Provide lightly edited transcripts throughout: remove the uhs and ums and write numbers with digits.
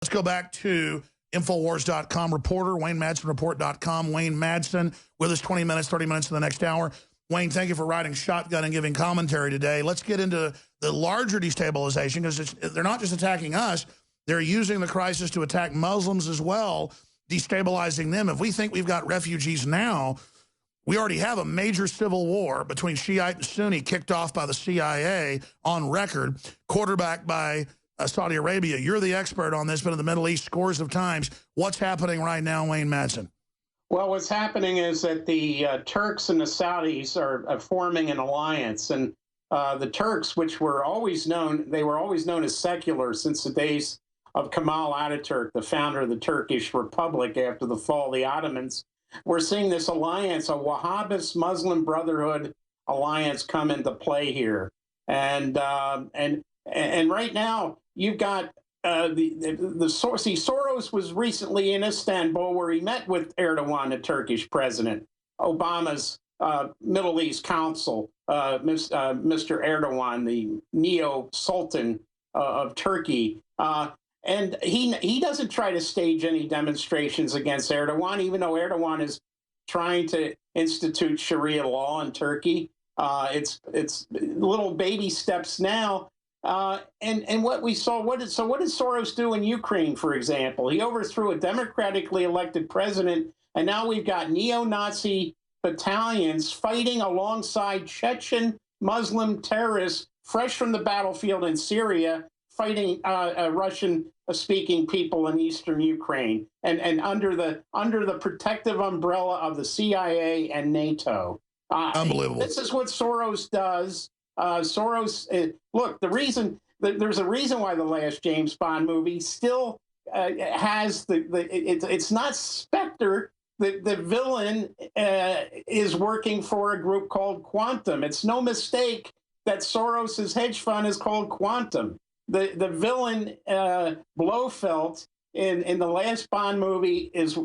Let's go back to Infowars.com reporter, Wayne Madsen, report.com. Wayne Madsen with us 20 minutes, 30 minutes in the next hour. Wayne, thank you for riding shotgun and giving commentary today. Let's get into the larger destabilization, because they're not just attacking us. They're using the crisis to attack Muslims as well, destabilizing them. If we think we've got refugees now, we already have a major civil war between Shiite and Sunni kicked off by the CIA on record, quarterbacked by Saudi Arabia. You're the expert on this, but in the Middle East scores of times. What's happening right now, Wayne Madsen? Well, what's happening is that the Turks and the Saudis are forming an alliance. And the Turks, which were always known, they were always known as secular since the days of Kemal Ataturk, the founder of the Turkish Republic after the fall of the Ottomans. We're seeing this alliance, a Wahhabist Muslim Brotherhood alliance, come into play here. And right now, you've got Soros was recently in Istanbul, where he met with Erdogan, the Turkish president, Obama's Middle East Council, Mr. Erdogan, the neo-sultan of Turkey. And he doesn't try to stage any demonstrations against Erdogan, even though Erdogan is trying to institute Sharia law in Turkey. It's little baby steps now. And what we saw, what did Soros do in Ukraine, for example? He overthrew a democratically elected president, and now we've got neo-Nazi battalions fighting alongside Chechen Muslim terrorists fresh from the battlefield in Syria, fighting Russian-speaking people in eastern Ukraine, and under the protective umbrella of the CIA and NATO. Unbelievable. This is what Soros does. Soros, look, there's a reason why the last James Bond movie still has it's not Spectre. The villain is working for a group called Quantum. It's no mistake that Soros's hedge fund is called Quantum. The villain Blofeld in the last Bond movie is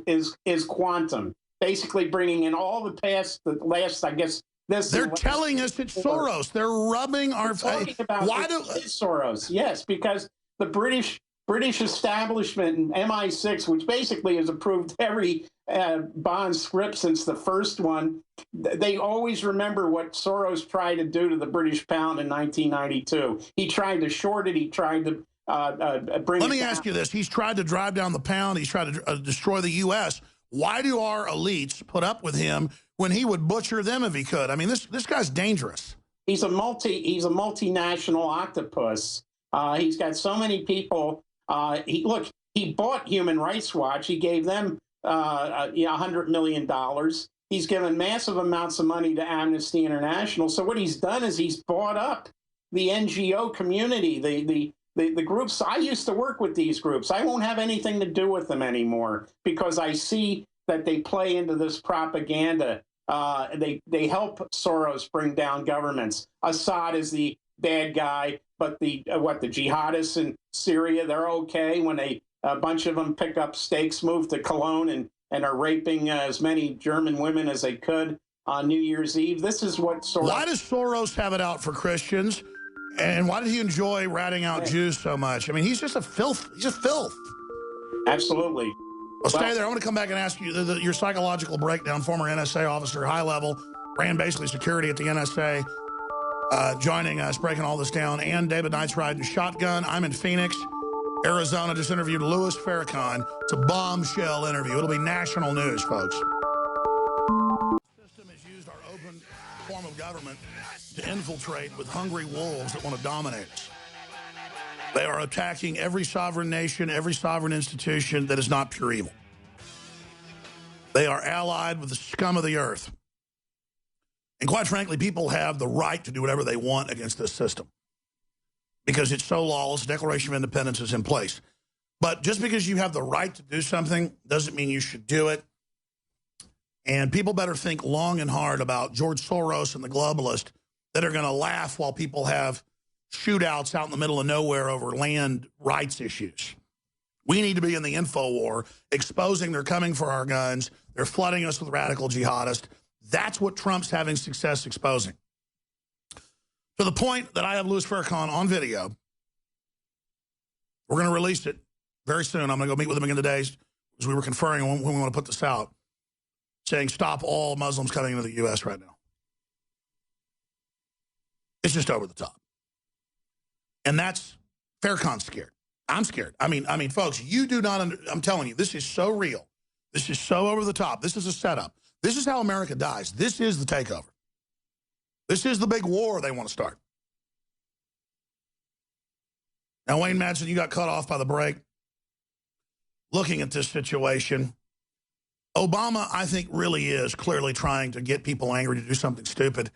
Quantum, basically bringing in all the past, the last, I guess. They're telling us it's Soros. They're rubbing our face. Why do Soros? Yes, because the British establishment and MI6, which basically has approved every Bond script since the first one, they always remember what Soros tried to do to the British pound in 1992. He tried to short it. He tried to bring. Let me ask you this: he's tried to drive down the pound. He's tried to destroy the U.S. Why do our elites put up with him when he would butcher them if he could? I mean, this guy's dangerous. He's a multinational octopus. He's got so many people. He bought Human Rights Watch. He gave them $100 million. He's given massive amounts of money to Amnesty International. So what he's done is he's bought up the NGO community, the groups. I used to work with these groups. I won't have anything to do with them anymore because I see that they play into this propaganda. They help Soros bring down governments. Assad is the bad guy, but the jihadists in Syria, they're okay when a bunch of them pick up stakes, move to Cologne, and are raping as many German women as they could on New Year's Eve. This is what Soros... Why does Soros have it out for Christians? And why did he enjoy ratting out Jews so much? I mean, he's just filth. He's just filth. Absolutely. Well, stay there. I want to come back and ask you your psychological breakdown. Former NSA officer, high level, ran basically security at the NSA, joining us, breaking all this down. And David Knight's riding shotgun. I'm in Phoenix, Arizona. Just interviewed Louis Farrakhan. It's a bombshell interview. It'll be national news, folks. The system has used our open form of government to infiltrate with hungry wolves that want to dominate us. They are attacking every sovereign nation, every sovereign institution that is not pure evil. They are allied with the scum of the earth. And quite frankly, people have the right to do whatever they want against this system because it's so lawless. The Declaration of Independence is in place. But just because you have the right to do something doesn't mean you should do it. And people better think long and hard about George Soros and the globalists that are going to laugh while people have shootouts out in the middle of nowhere over land rights issues. We need to be in the info war, exposing they're coming for our guns. They're flooding us with radical jihadists. That's what Trump's having success exposing. To the point that I have Louis Farrakhan on video. We're going to release it very soon. I'm going to go meet with him again today as we were conferring on when we want to put this out, saying stop all Muslims coming into the U.S. right now. It's just over the top. And that's Farrakhan's scared. I'm scared. I mean, folks, you do not, I'm telling you, this is so real. This is so over the top. This is a setup. This is how America dies. This is the takeover. This is the big war they want to start. Now, Wayne Madsen, you got cut off by the break. Looking at this situation, Obama, I think, really is clearly trying to get people angry to do something stupid.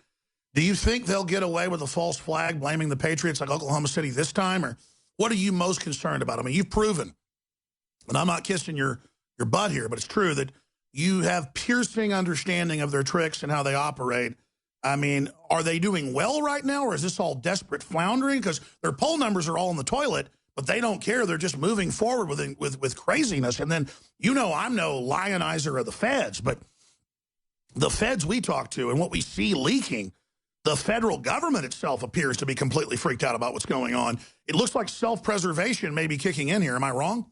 Do you think they'll get away with a false flag blaming the Patriots like Oklahoma City this time? Or what are you most concerned about? I mean, you've proven, and I'm not kissing your butt here, but it's true that you have piercing understanding of their tricks and how they operate. I mean, are they doing well right now, or is this all desperate floundering? Because their poll numbers are all in the toilet, but they don't care. They're just moving forward with craziness. And then, you know, I'm no lionizer of the feds, but the feds we talk to and what we see leaking, the federal government itself appears to be completely freaked out about what's going on. It looks like self-preservation may be kicking in here. Am I wrong?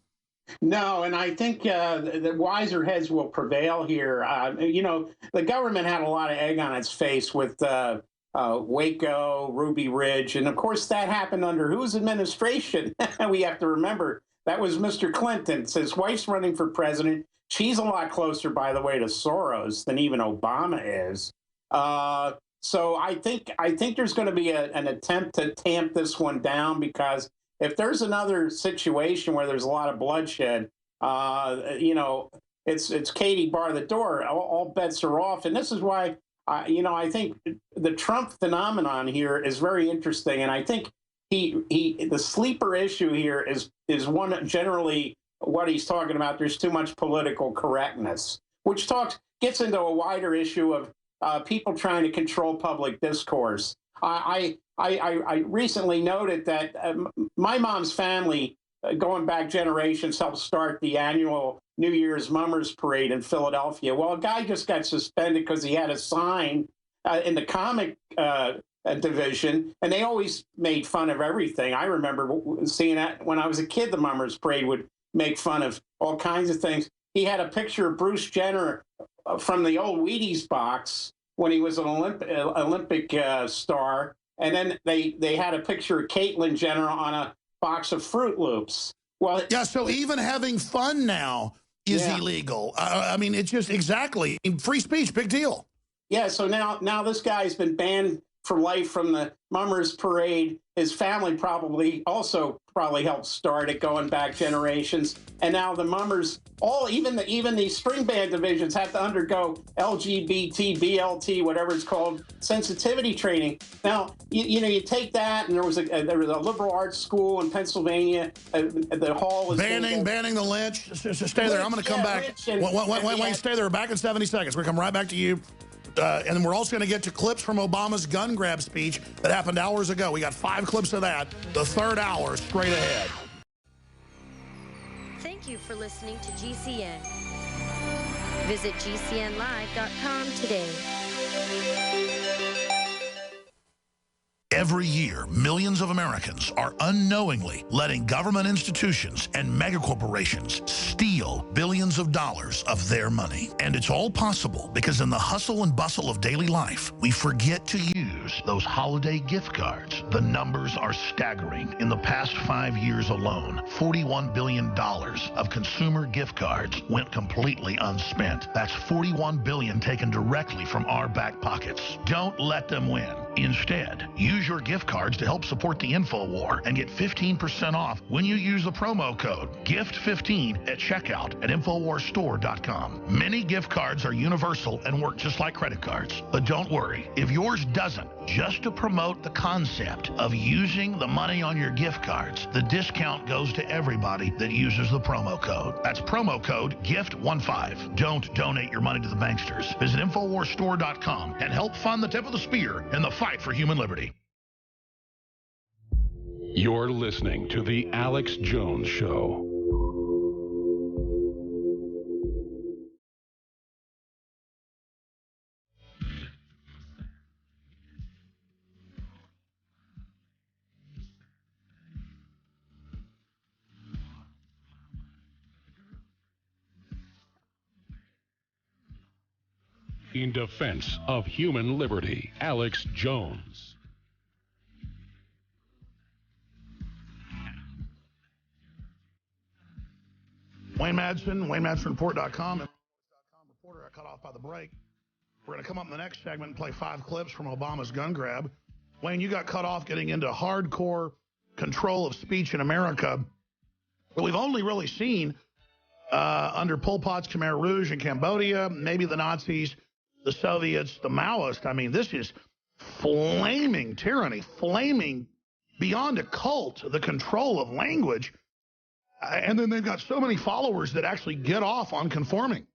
No, and I think the wiser heads will prevail here. You know, the government had a lot of egg on its face with Waco, Ruby Ridge, and of course that happened under whose administration? We have to remember that was Mr. Clinton. His wife's running for president. She's a lot closer, by the way, to Soros than even Obama is. So I think there's going to be an attempt to tamp this one down, because if there's another situation where there's a lot of bloodshed, you know, it's Katie bar the door. All bets are off, and this is why you know, I think the Trump phenomenon here is very interesting, and I think the sleeper issue here is one generally what he's talking about. There's too much political correctness, which gets into a wider issue of people trying to control public discourse. I recently noted that my mom's family, going back generations, helped start the annual New Year's Mummers Parade in Philadelphia. Well, a guy just got suspended because he had a sign in the comic division, and they always made fun of everything. I remember seeing that when I was a kid. The Mummers Parade would make fun of all kinds of things. He had a picture of Bruce Jenner from the old Wheaties box when he was an Olympic star, and then they had a picture of Caitlyn Jenner on a box of Fruit Loops. Well, yeah, so even having fun now is illegal. I mean, it's just exactly free speech, big deal. Yeah, so now this guy's been banned for life from the Mummers Parade. His family probably helped start it, going back generations. And now the Mummers, even the string band divisions have to undergo LGBT, BLT, whatever it's called, sensitivity training. Now, you take that, and there was a liberal arts school in Pennsylvania. The hall is banning the lynch. Stay there. I'm going to come back. Wait, stay there. Back in 70 seconds. We're going to come right back to you. And then we're also going to get to clips from Obama's gun grab speech that happened hours ago. We got 5 clips of that. The third hour straight ahead. Thank you for listening to GCN. Visit GCNlive.com today. Every year, millions of Americans are unknowingly letting government institutions and megacorporations steal billions of dollars of their money. And it's all possible because in the hustle and bustle of daily life, we forget to use those holiday gift cards. The numbers are staggering. In the past 5 years alone, $41 billion of consumer gift cards went completely unspent. That's $41 billion taken directly from our back pockets. Don't let them win. Instead, use your gift cards to help support the InfoWar and get 15% off when you use the promo code GIFT15 at checkout at InfoWarsStore.com. Many gift cards are universal and work just like credit cards. But don't worry, if yours doesn't, just to promote the concept of using the money on your gift cards, the discount goes to everybody that uses the promo code. That's promo code GIFT15. Don't donate your money to the banksters. Visit InfoWarsStore.com and help fund the tip of the spear in the fight for human liberty. You're listening to The Alex Jones Show. in defense of human liberty. Alex Jones. Wayne Madsen, WayneMadsenReport.com. Reporter got cut off by the break. We're going to come up in the next segment and play 5 clips from Obama's gun grab. Wayne, you got cut off getting into hardcore control of speech in America. But we've only really seen under Pol Pot's Khmer Rouge in Cambodia, maybe the Nazis, the Soviets, the Maoists. I mean, this is flaming tyranny, flaming beyond a cult, the control of language. And then they've got so many followers that actually get off on conforming.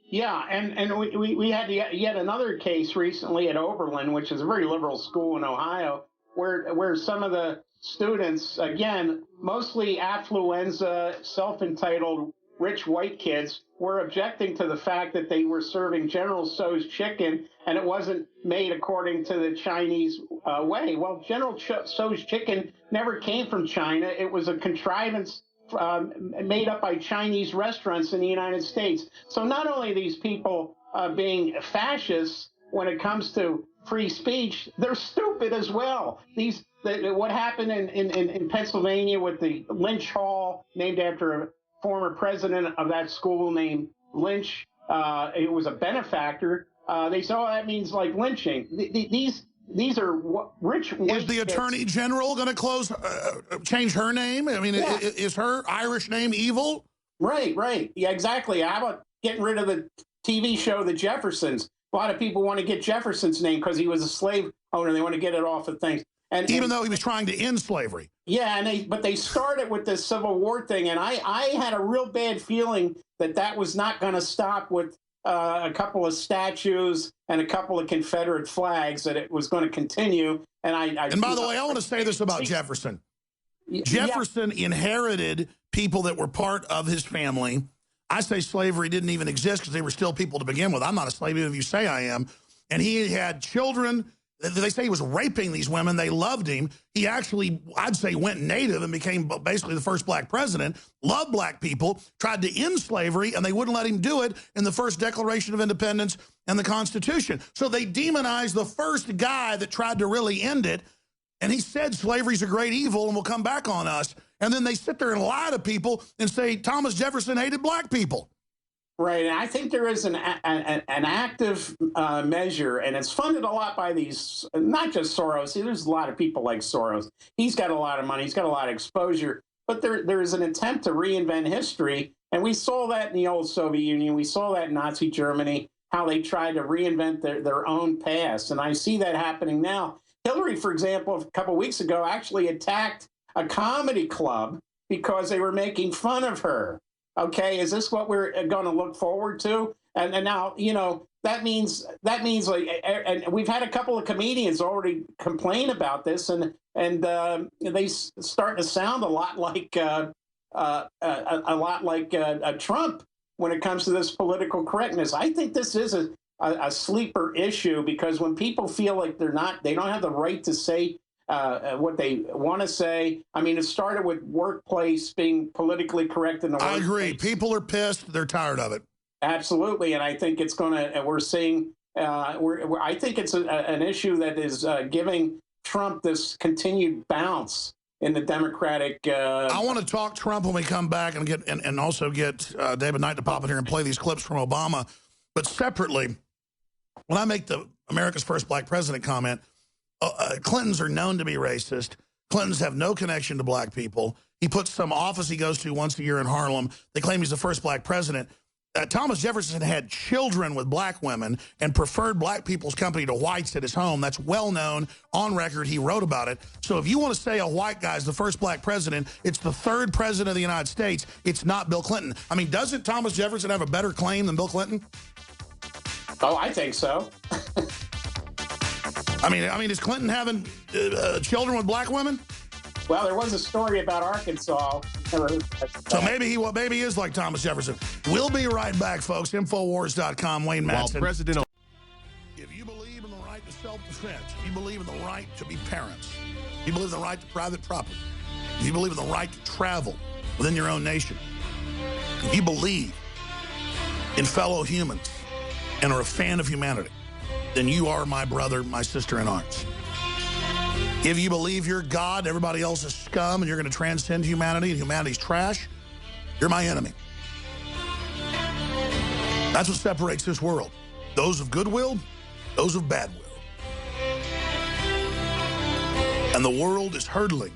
Yeah, and we had yet another case recently at Oberlin, which is a very liberal school in Ohio, where some of the students, again, mostly affluenza, self-entitled rich white kids, were objecting to the fact that they were serving General Tso's chicken and it wasn't made according to the Chinese way. Well, General Tso's chicken never came from China. It was a contrivance made up by Chinese restaurants in the United States. So not only are these people being fascists when it comes to free speech, they're stupid as well. What happened in Pennsylvania with the Lynch Hall, named after a former president of that school named Lynch, it was a benefactor. They said, oh, that means like lynching. These are rich. Is the Attorney General going to change her name? I mean, yeah. Is her Irish name evil? Right. Yeah, exactly. How about getting rid of the TV show The Jeffersons? A lot of people want to get Jefferson's name because he was a slave owner. They want to get it off of things. Even though he was trying to end slavery. Yeah, but they started with this Civil War thing, and I had a real bad feeling that was not going to stop with a couple of statues and a couple of Confederate flags, that it was going to continue. And by the way, I want to say this about Jefferson. Jefferson inherited people that were part of his family. I say slavery didn't even exist because they were still people to begin with. I'm not a slave even if you say I am. And he had children. They say he was raping these women. They loved him. He actually, I'd say, went native and became basically the first black president, loved black people, tried to end slavery, and they wouldn't let him do it in the first Declaration of Independence and the Constitution. So they demonized the first guy that tried to really end it, and he said slavery's a great evil and will come back on us. And then they sit there and lie to people and say Thomas Jefferson hated black people. Right, and I think there is an active measure, and it's funded a lot by these, not just Soros. There's a lot of people like Soros. He's got a lot of money. He's got a lot of exposure. But there is an attempt to reinvent history, and we saw that in the old Soviet Union. We saw that in Nazi Germany, how they tried to reinvent their own past, and I see that happening now. Hillary, for example, a couple of weeks ago, actually attacked a comedy club because they were making fun of her. Okay, is this what we're going to look forward to? And now, you know, that means like, and we've had a couple of comedians already complain about this, and they start to sound a lot like Trump when it comes to this political correctness. I think this is a sleeper issue, because when people feel like they don't have the right to say what they want to say. I mean, it started with workplace being politically correct in the workplace. I agree. People are pissed. They're tired of it. Absolutely. And I think it's going to, we're seeing, I think it's an issue that is giving Trump this continued bounce in the Democratic. I want to talk Trump when we come back and also get David Knight to pop in here and play these clips from Obama. But separately, when I make the America's First Black President comment, Clintons are known to be racist. Clintons have no connection to black people. He puts some office he goes to once a year in Harlem. They claim he's the first black president. Thomas Jefferson had children with black women and preferred black people's company to whites at his home. That's well known, on record. He wrote about it. So if you want to say a white guy's the first black president, it's the third president of the United States. It's not Bill Clinton. I mean, doesn't Thomas Jefferson have a better claim than Bill Clinton? Oh, I think so. I mean, is Clinton having children with black women? Well, there was a story about Arkansas. So maybe he is like Thomas Jefferson. We'll be right back, folks. Infowars.com, Wayne Madsen. If you believe in the right to self-defense, if you believe in the right to be parents, if you believe in the right to private property, if you believe in the right to travel within your own nation, if you believe in fellow humans, and are a fan of humanity, then you are my brother, my sister in arms. If you believe you're God, everybody else is scum, and you're going to transcend humanity, and humanity's trash, you're my enemy. That's what separates this world. Those of goodwill, those of bad will. And the world is hurtling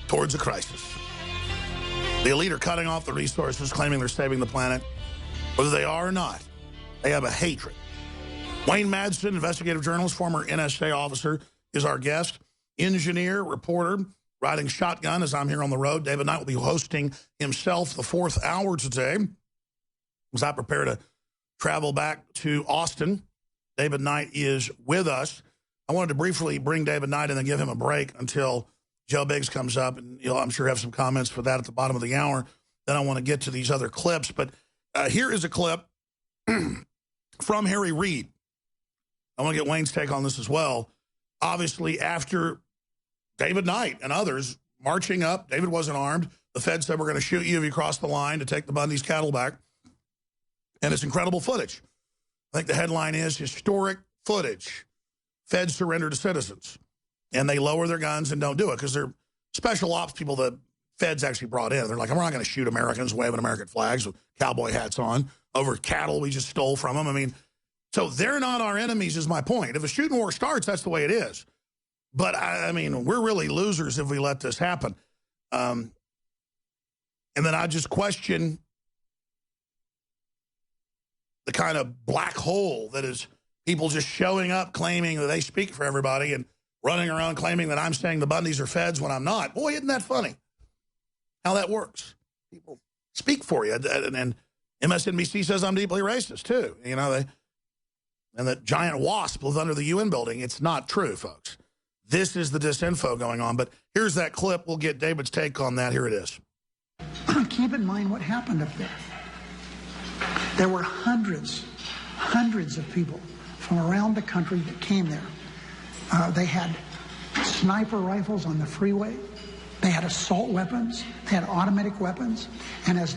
towards a crisis. The elite are cutting off the resources, claiming they're saving the planet. Whether they are or not, they have a hatred. Wayne Madsen, investigative journalist, former NSA officer, is our guest. Engineer, reporter, riding shotgun as I'm here on the road. David Knight will be hosting himself the 4th hour today as I prepare to travel back to Austin. David Knight is with us. I wanted to briefly bring David Knight in and give him a break until Joe Biggs comes up, and I'm sure have some comments for that at the bottom of the hour. Then I want to get to these other clips. But here is a clip from Harry Reid. I want to get Wayne's take on this as well. Obviously, after David Knight and others marching up, David wasn't armed. The Fed said, we're going to shoot you if you cross the line to take the Bundy's cattle back. And it's incredible footage. I think the headline is historic footage. Feds surrender to citizens. And they lower their guns and don't do it because they're special ops people the Feds actually brought in. They're like, we're not going to shoot Americans waving American flags with cowboy hats on over cattle we just stole from them. I mean, so they're not our enemies is my point. If a shooting war starts, that's the way it is. But, I mean, we're really losers if we let this happen. And then I just question the kind of black hole that is people just showing up claiming that they speak for everybody and running around claiming that I'm saying the Bundys are feds when I'm not. Boy, isn't that funny how that works. People speak for you. And MSNBC says I'm deeply racist, too. You know, and that giant wasp lives under the UN building. It's not true, folks. This is the disinfo going on. But here's that clip. We'll get David's take on that. Here it is. Keep in mind what happened up there. There were hundreds of people from around the country that came there. They had sniper rifles on the freeway. They had assault weapons. They had automatic weapons. And as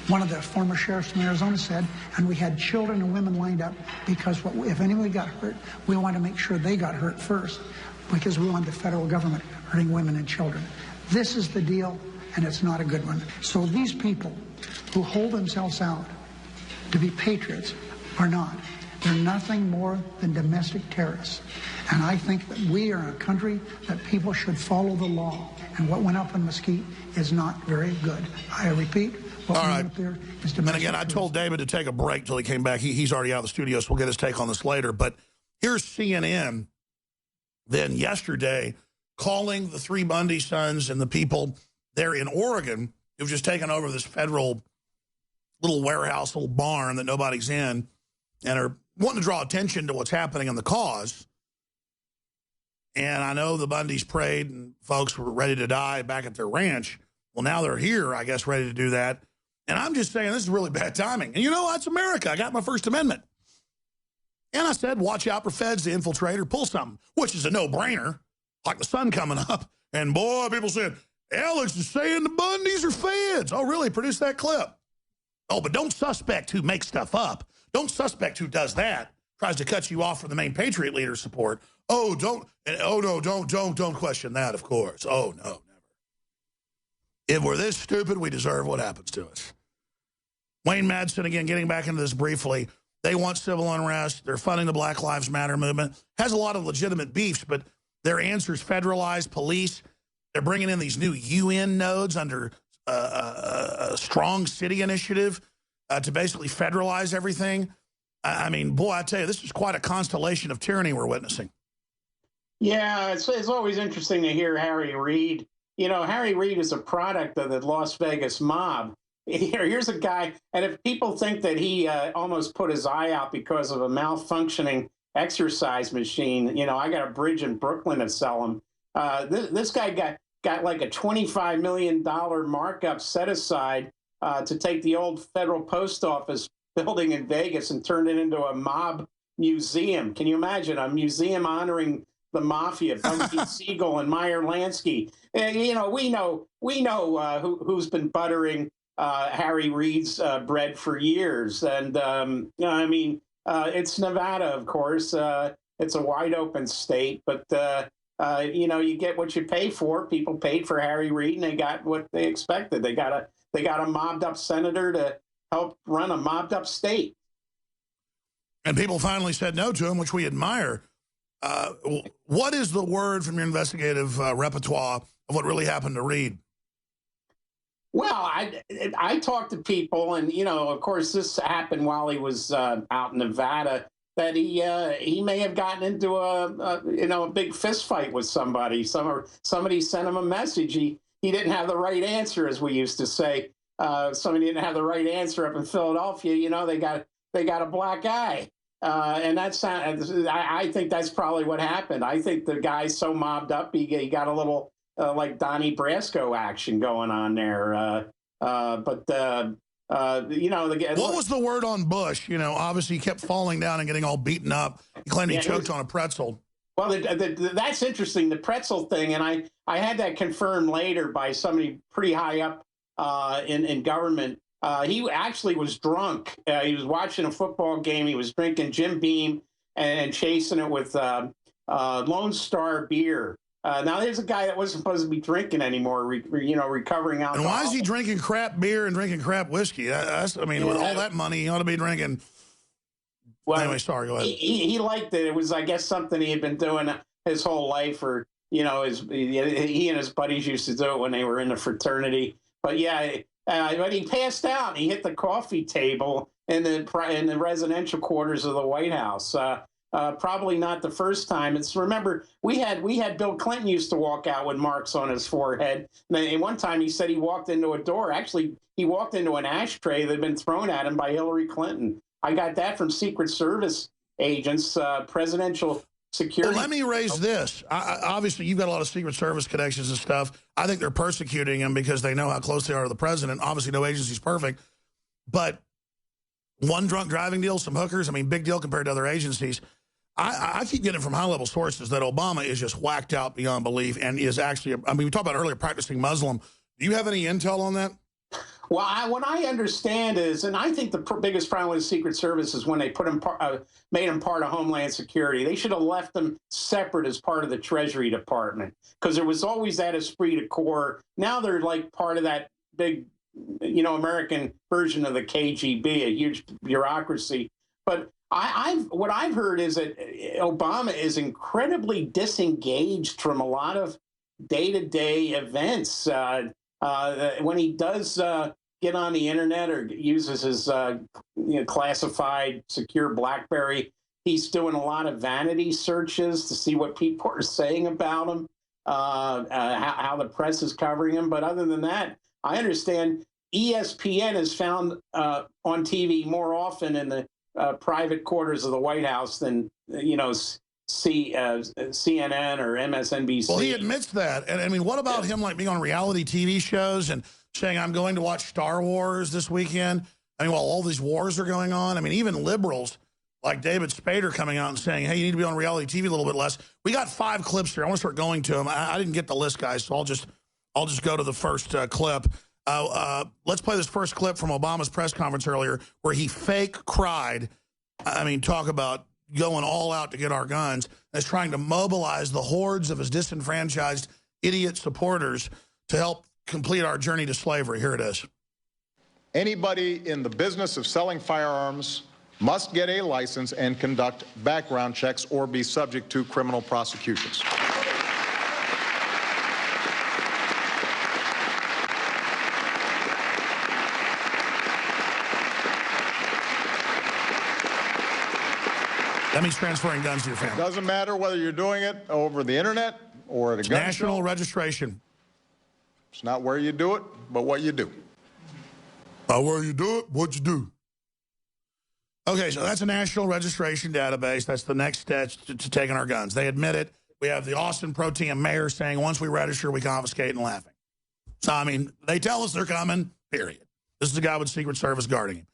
one of the former sheriffs from Arizona said, and we had children and women lined up because if anyone got hurt, we wanted to make sure they got hurt first because we wanted the federal government hurting women and children. This is the deal, and it's not a good one. So these people who hold themselves out to be patriots are not. They're nothing more than domestic terrorists. And I think that we are a country that people should follow the law. And what went up in Mesquite is not very good. I repeat, what went up there is domestic. And again, I told David to take a break till he came back. He's already out of the studio, so we'll get his take on this later. But here's CNN then yesterday calling the 3 Bundy sons and the people there in Oregon who've just taken over this federal little warehouse, little barn that nobody's in, and are wanting to draw attention to what's happening in the cause. And I know the Bundys prayed and folks were ready to die back at their ranch. Well, now they're here, I guess, ready to do that. And I'm just saying this is really bad timing. And you know, that's America. I got my First Amendment. And I said, watch out for feds to infiltrate or pull something, which is a no-brainer, like the sun coming up. And boy, people said, Alex is saying the Bundys are feds. Oh, really? Produce that clip. Oh, but don't suspect who makes stuff up. Don't suspect who does that. Tries to cut you off from the main Patriot leader support. Oh, don't question that, of course. Oh, no, never. If we're this stupid, we deserve what happens to us. Wayne Madsen, again, getting back into this briefly. They want civil unrest. They're funding the Black Lives Matter movement. Has a lot of legitimate beefs, but their answer is federalized police. They're bringing in these new UN nodes under a strong city initiative to basically federalize everything. I mean, boy, I tell you, this is quite a constellation of tyranny we're witnessing. Yeah, it's always interesting to hear Harry Reid. You know, Harry Reid is a product of the Las Vegas mob. Here's a guy, and if people think that he almost put his eye out because of a malfunctioning exercise machine, you know, I got a bridge in Brooklyn to sell him. This guy got like a $25 million markup set aside to take the old Federal Post Office building in Vegas and turn it into a mob museum. Can you imagine a museum honoring the mafia, Bugsy Siegel and Meyer Lansky? You know, we know who's been buttering Harry Reid's bread for years. And I mean, It's Nevada, of course. It's a wide open state, but you know, you get what you pay for. People paid for Harry Reid, and they got what they expected. They got a mobbed up senator to help run a mobbed up state. And people finally said no to him, which we admire. What is the word from your investigative repertoire of what really happened to Reid? Well, I talked to people, and you know, of course, this happened while he was out in Nevada. That he may have gotten into a big fist fight with somebody. Somebody sent him a message. He didn't have the right answer, as we used to say. Somebody didn't have the right answer up in Philadelphia. You know, they got a black eye, and I think that's probably what happened. I think the guy's so mobbed up, he got a little like Donnie Brasco action going on there. You know, what was the word on Bush? You know, obviously he kept falling down and getting all beaten up. He claimed he choked on a pretzel. Well, that's interesting, the pretzel thing, and I had that confirmed later by somebody pretty high up in government. He actually was drunk. He was watching a football game. He was drinking Jim Beam and chasing it with Lone Star beer. Now, there's a guy that wasn't supposed to be drinking anymore, recovering alcohol. And why is he drinking crap beer and drinking crap whiskey? With all that money, he ought to be drinking. Well, anyway, sorry, go ahead. He liked it. It was, I guess, something he had been doing his whole life, or, you know, he and his buddies used to do it when they were in the fraternity. But, yeah, but he passed out and he hit the coffee table in the residential quarters of the White House. Probably not the first time. Remember, we had Bill Clinton used to walk out with marks on his forehead. And one time he said he walked into a door. Actually, he walked into an ashtray that had been thrown at him by Hillary Clinton. I got that from Secret Service agents, presidential security. Well, let me raise this. Obviously, you've got a lot of Secret Service connections and stuff. I think they're persecuting him because they know how close they are to the president. Obviously, no agency's perfect. But one drunk driving deal, some hookers, I mean, big deal compared to other agencies. I keep getting from high-level sources that Obama is just whacked out beyond belief and is actually, we talked about earlier, practicing Muslim. Do you have any intel on that? Well, what I understand is, and I think the biggest problem with the Secret Service is when they made him part of Homeland Security. They should have left them separate as part of the Treasury Department, because there was always that esprit de corps. Now they're like part of that big, American version of the KGB, a huge bureaucracy. But what I've heard is that Obama is incredibly disengaged from a lot of day-to-day events. When he does get on the internet or uses his classified secure BlackBerry, he's doing a lot of vanity searches to see what people are saying about him, how the press is covering him. But other than that, I understand ESPN is found on TV more often in the private quarters of the White House than, CNN or MSNBC. Well, he admits that. And I mean, what about him being on reality TV shows and saying, I'm going to watch Star Wars this weekend? I mean, while all these wars are going on, I mean, even liberals like David Spader coming out and saying, hey, you need to be on reality TV a little bit less. We got 5 clips here. I want to start going to them. I didn't get the list, guys, so I'll just go to the first clip. Let's play this first clip from Obama's press conference earlier where he fake cried. I mean, talk about going all out to get our guns, as trying to mobilize the hordes of his disenfranchised idiot supporters to help complete our journey to slavery. Here it is. Anybody in the business of selling firearms must get a license and conduct background checks or be subject to criminal prosecutions. That means transferring guns to your family. It doesn't matter whether you're doing it over the internet or at a gun national show. Registration. It's not where you do it, but what you do. Where you do it, what you do. Okay, so that's a national registration database. That's the next step to taking our guns. They admit it. We have the Austin Pro Tem mayor saying once we register, we confiscate, and laughing. So, I mean, they tell us they're coming, period. This is a guy with Secret Service guarding him.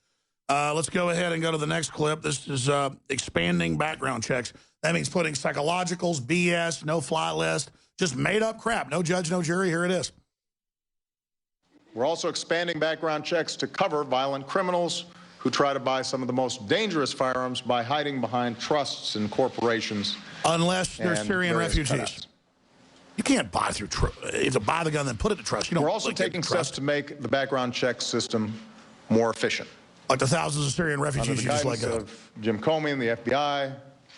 Let's go ahead and go to the next clip. This is expanding background checks. That means putting psychologicals, BS, no-fly list, just made-up crap. No judge, no jury. Here it is. We're also expanding background checks to cover violent criminals who try to buy some of the most dangerous firearms by hiding behind trusts and corporations. Unless they're Syrian refugees. Cutouts. You can't buy through trust. You have to buy the gun, then put it to trust. You don't. We're also taking steps to make the background check system more efficient. Like the thousands of Syrian refugees you just let go. Of Jim Comey and the FBI.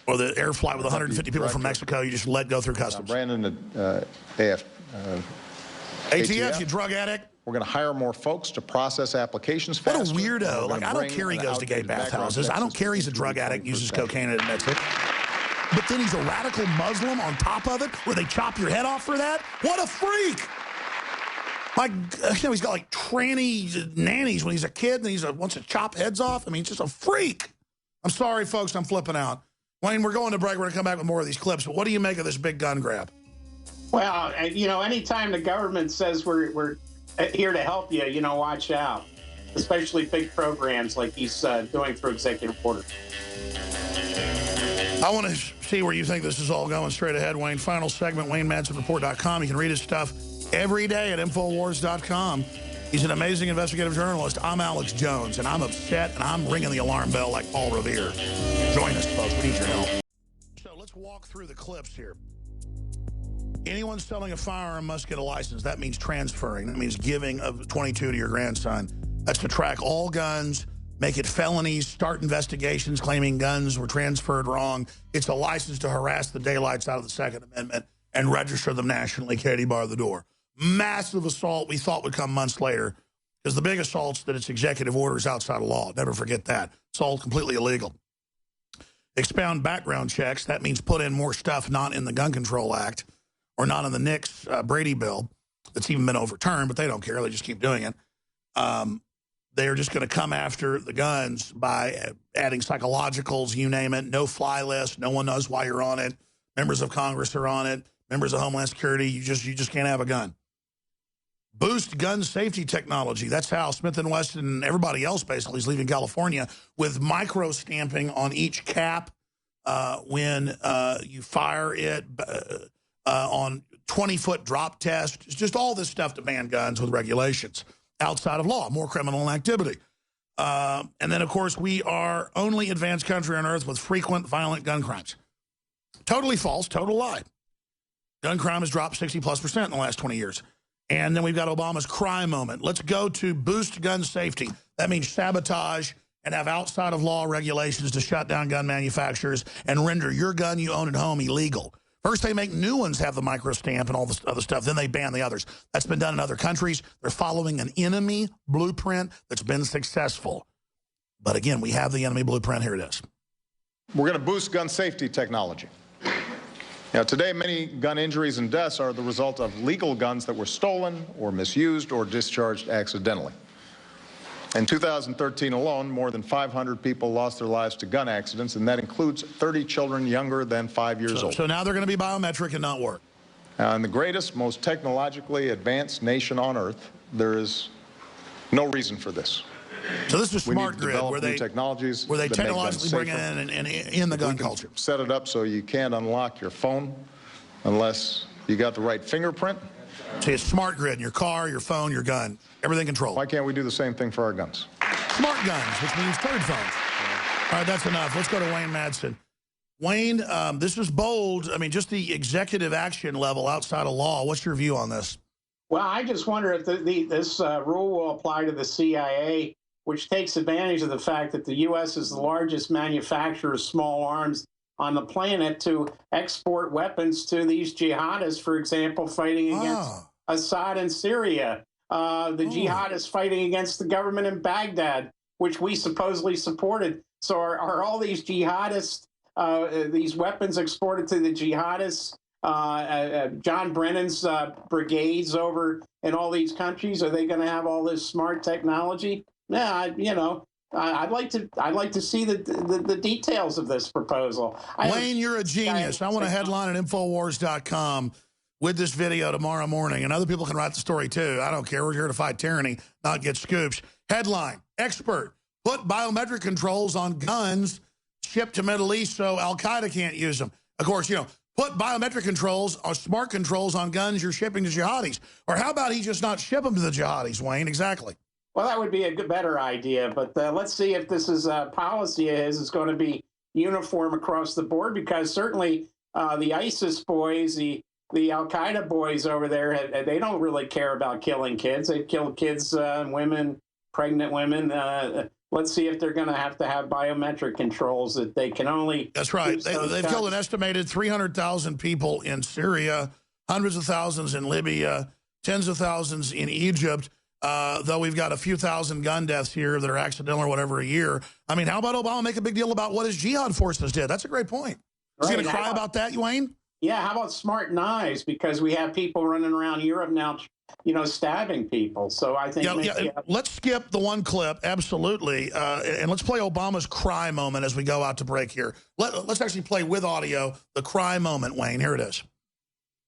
Or the air flight with 150 people from Mexico you just let go through customs. Brandon, ATF, you drug addict. We're going to hire more folks to process applications faster. What a weirdo. Like, I don't care he goes to gay bathhouses. I don't care he's a drug addict, uses cocaine and admits it. But then he's a radical Muslim on top of it, where they chop your head off for that? What a freak! Like, you know, he's got like tranny nannies when he's a kid, and he wants to chop heads off. I mean, he's just a freak. I'm sorry, folks, I'm flipping out. Wayne, we're going to break. We're going to come back with more of these clips. But what do you make of this big gun grab? Well, you know, anytime the government says we're here to help you, you know, watch out. Especially big programs like he's doing through executive order. I want to see where you think this is all going straight ahead, Wayne. Final segment, WayneMadsenReport.com. You can read his stuff every day at NoWorldOrder.com. He's an amazing investigative journalist. I'm Alex Jones, and I'm upset, and I'm ringing the alarm bell like Paul Revere. Join us, folks. We need your help. So let's walk through the clips here. Anyone selling a firearm must get a license. That means transferring. That means giving a 22 to your grandson. That's to track all guns, make it felonies, start investigations claiming guns were transferred wrong. It's a license to harass the daylights out of the Second Amendment and register them nationally. Katie, bar the door. Massive assault we thought would come months later, because the big assault's that it's executive orders outside of law. Never forget that. It's all completely illegal. Expound background checks. That means put in more stuff not in the Gun Control Act or not in the Nix Brady bill that's even been overturned, but they don't care. They just keep doing it. They're just going to come after the guns by adding psychologicals, you name it, no fly list. No one knows why you're on it. Members of Congress are on it. Members of Homeland Security, you just can't have a gun. Boost gun safety technology. That's how Smith & Wesson and everybody else basically is leaving California, with micro stamping on each cap when you fire it, on 20-foot drop test. It's just all this stuff to ban guns with regulations outside of law, more criminal activity. And then, of course, we are only advanced country on earth with frequent violent gun crimes. Totally false, total lie. Gun crime has dropped 60+% in the last 20 years. And then we've got Obama's crime moment. Let's go to boost gun safety. That means sabotage and have outside of law regulations to shut down gun manufacturers and render your gun you own at home illegal. First, they make new ones have the micro stamp and all this other stuff. Then they ban the others. That's been done in other countries. They're following an enemy blueprint that's been successful. But again, we have the enemy blueprint. Here it is. We're going to boost gun safety technology. Now, today, many gun injuries and deaths are the result of legal guns that were stolen or misused or discharged accidentally. In 2013 alone, more than 500 people lost their lives to gun accidents, and that includes 30 children younger than 5 years old. So now they're going to be biometric and not work. In the greatest, most technologically advanced nation on earth, there is no reason for this. So this is smart grid, where they technologically bring it in the gun culture. Set it up so you can't unlock your phone unless you got the right fingerprint. See, it's smart grid in your car, your phone, your gun, everything controlled. Why can't we do the same thing for our guns? Smart guns, which means third phones. All right, that's enough. Let's go to Wayne Madsen. Wayne, this is bold. I mean, just the executive action level outside of law. What's your view on this? Well, I just wonder if this rule will apply to the CIA, which takes advantage of the fact that the U.S. is the largest manufacturer of small arms on the planet to export weapons to these jihadists, for example, fighting against Assad in Syria. The jihadists fighting against the government in Baghdad, which we supposedly supported. So are all these jihadists, these weapons exported to the jihadists, John Brennan's brigades over in all these countries, are they going to have all this smart technology? Yeah, I'd like to see the details of this proposal. Wayne, you're a genius. I want a headline at NoWorldOrder.com with this video tomorrow morning, and other people can write the story too. I don't care. We're here to fight tyranny, not get scoops. Headline: expert put biometric controls on guns shipped to Middle East so Al-Qaeda can't use them. Of course, put biometric controls or smart controls on guns you're shipping to jihadis. Or how about he just not ship them to the jihadis, Wayne? Exactly. Well, that would be a better idea. But let's see if this is policy is going to be uniform across the board, because certainly the ISIS boys, the Al Qaeda boys over there, they don't really care about killing kids. They kill kids, women, pregnant women. Let's see if they're going to have biometric controls that they can only. That's right. They've killed an estimated 300,000 people in Syria, hundreds of thousands in Libya, tens of thousands in Egypt. Though we've got a few thousand gun deaths here that are accidental or whatever a year. I mean, how about Obama make a big deal about what his jihad forces did? That's a great point. Is he going to cry about that, Wayne? Yeah, how about smart knives? Because we have people running around Europe now, stabbing people. So I think... Let's skip the one clip, absolutely, and let's play Obama's cry moment as we go out to break here. Let's actually play with audio the cry moment, Wayne. Here it is.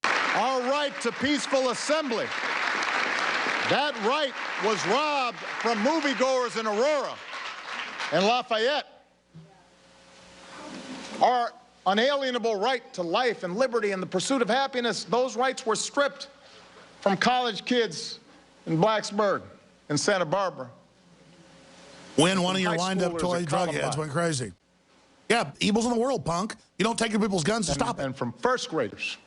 Our right to peaceful assembly. That right was robbed from moviegoers in Aurora and Lafayette. Our unalienable right to life and liberty and the pursuit of happiness, those rights were stripped from college kids in Blacksburg and Santa Barbara. When one of your lined-up toy drug heads went crazy. Yeah, evil's in the world, punk. You don't take your people's guns to stop it. And from first graders.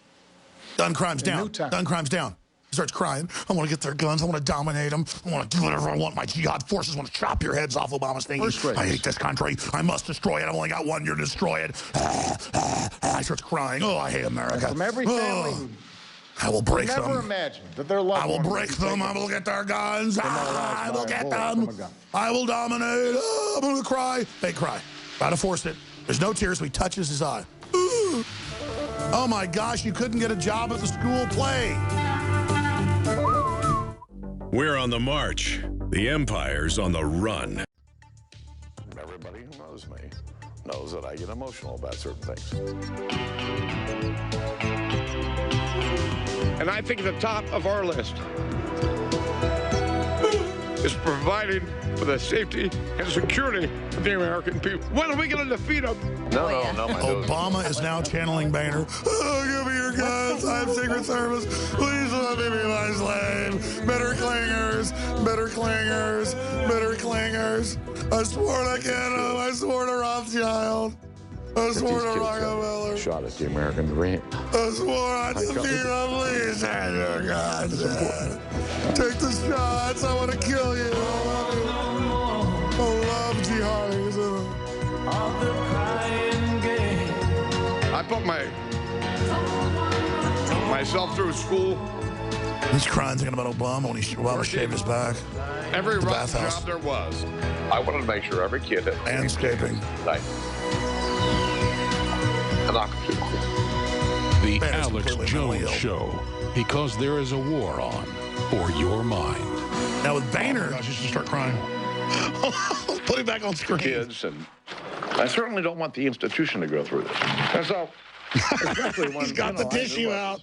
Gun crimes down. Gun crimes down. He starts crying. I want to get their guns. I want to dominate them. I want to do whatever I want. My jihad forces want to chop your heads off, Obama's thinking. I hate this country. I must destroy it. I've only got one year to destroy it. He starts crying. Oh, I hate America. And from every family, I will break them. Never imagined that their loved I will break them. I will get their guns. I will get them. I will dominate. I'm going to cry. Fake cry. Try to force it. There's no tears. He touches his eye. Oh, my gosh. You couldn't get a job at the school play. We're on the march. The empire's on the run. Everybody who knows me knows that I get emotional about certain things. And I think the top of our list is providing for the safety and security of the American people. When are we going to defeat them? No. Obama is now channeling Boehner. Oh, give me your guns. I have Secret Service. Please let me be my slave. Better clingers. Better clingers. Better clingers. I swore to Kenham. I swore to Rothschild. I swore to Rockefeller. Shot at the American dream. I swore I'd defeat them. Please hand your guns. Take the shots. I want to kill you. I love jihadis. I put myself through school. He's crying thinking about Obama when Obama shaved his back. Every rough job there was. I wanted to make sure every kid had landscaping. Right. The Alex Jones Show, because there is a war on for your mind. Now with Boehner, I just start crying. Put it back on screen. Kids, and I certainly don't want the institution to go through this. And so, especially when he's got the tissue out.